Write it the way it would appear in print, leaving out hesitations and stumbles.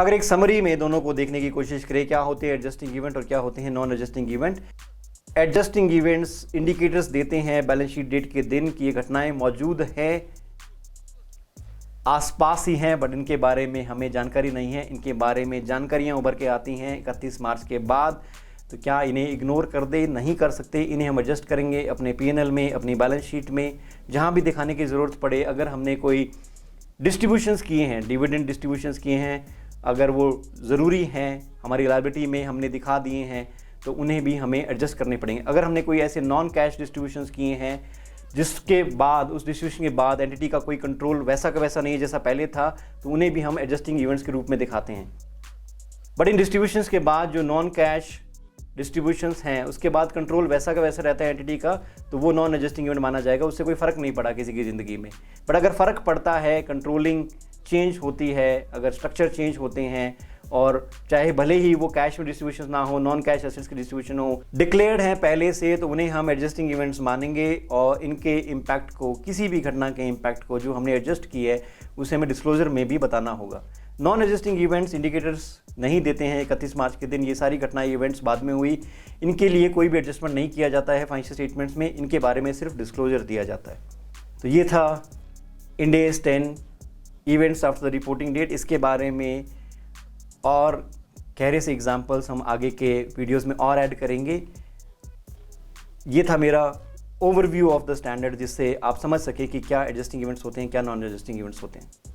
अगर एक समरी में दोनों को देखने की कोशिश करें, क्या होते हैं एडजस्टिंग इवेंट और क्या होते हैं non adjusting event. Adjusting events indicators देते हैं बैलेंस शीट डेट के दिन की ये घटनाएं मौजूद हैं, आसपास ही हैं, बट इनके बारे में हमें जानकारी नहीं है। इनके बारे में जानकारियां उभर के आती हैं 31 मार्च के बाद। तो क्या इन्हें इग्नोर कर दे? नहीं कर सकते। इन्हें हम एडजस्ट करेंगे अपने पीएनएल में, अपनी बैलेंस शीट में, जहां भी दिखाने की ज़रूरत पड़े। अगर हमने कोई डिस्ट्रीब्यूशंस किए हैं, डिविडेंड डिस्ट्रीब्यूशंस किए हैं, अगर वो ज़रूरी हैं, हमारी लायबिलिटी में हमने दिखा दिए हैं, तो उन्हें भी हमें एडजस्ट करने पड़ेंगे। अगर हमने कोई ऐसे नॉन कैश डिस्ट्रीब्यूशंस किए हैं जिसके बाद, उस डिस्ट्रीब्यूशन के बाद एंटिटी का कोई कंट्रोल वैसा का वैसा नहीं है जैसा पहले था, तो उन्हें भी हम एडजस्टिंग इवेंट्स के रूप में दिखाते हैं। बट इन डिस्ट्रीब्यूशंस के बाद जो नॉन कैश डिस्ट्रीब्यूशंस हैं, उसके बाद कंट्रोल वैसा का वैसा रहता है एंटिटी का, तो वो नॉन एडजस्टिंग इवेंट माना जाएगा। उससे कोई फ़र्क नहीं पड़ा किसी की ज़िंदगी में। बट अगर फ़र्क पड़ता है, कंट्रोलिंग चेंज होती है, अगर स्ट्रक्चर चेंज होते हैं, और चाहे भले ही वो कैश में डिस्ट्रीब्यूशन ना हो, नॉन कैश एसेट्स की डिस्ट्रीब्यूशन हो, डिक्लेयर्ड है पहले से, तो उन्हें हम एडजस्टिंग इवेंट्स मानेंगे। और इनके इम्पैक्ट को, किसी भी घटना के इम्पैक्ट को जो हमने एडजस्ट की है, उसे हमें डिस्क्लोजर में भी बताना होगा। नॉन एडजस्टिंग इवेंट्स इंडिकेटर्स नहीं देते हैं 31 मार्च के दिन। ये सारी घटनाएं इवेंट्स बाद में हुई, इनके लिए कोई भी एडजस्टमेंट नहीं किया जाता है फाइनेंशियल स्टेटमेंट्स में। इनके बारे में सिर्फ डिस्क्लोजर दिया जाता है। तो ये था Ind AS 10 events after the reporting date. इसके बारे में और गहरे से एग्जाम्पल्स हम आगे के वीडियोस में और ऐड करेंगे। ये था मेरा ओवरव्यू ऑफ द स्टैंडर्ड, जिससे आप समझ सके कि क्या एडजस्टिंग इवेंट्स होते हैं, क्या नॉन एडजस्टिंग इवेंट्स होते हैं।